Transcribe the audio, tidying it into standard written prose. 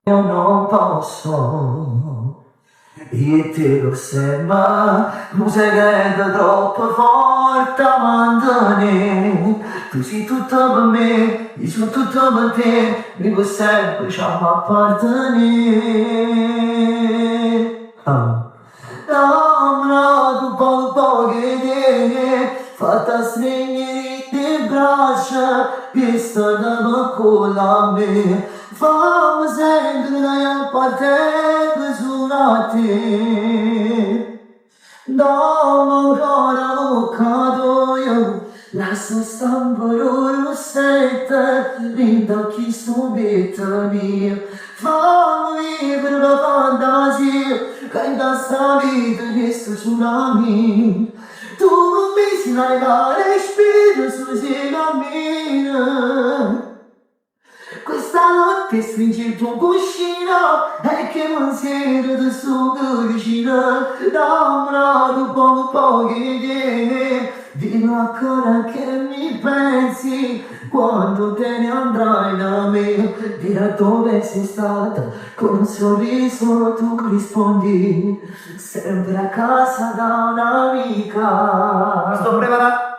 Io non posso, e te lo sai, ma un segreto troppo forte a mantenere. Tu sei tutto per me, io sono tutto per te, mi puoi sempre appartenere. Namrato poco che te, fatta stringere le braccia, che sta da con a me. Fammi sentire la appartenere su a te. Dammi ancora l'occato io, lascia stampare rossetta, rinda chi subito mia. Fammi vivere la fantasia, che in questa vita resto tsunami. Tu mi sai dare spirito su si cammina. Questa notte stringi il tuo cuscino e che pensiero di sotto vicino. Dammi un po' che te, dillo ancora che mi pensi quando te ne andrai da me. Dirà dove sei stata, con un sorriso tu rispondi sempre a casa da un'amica. Sto preparando.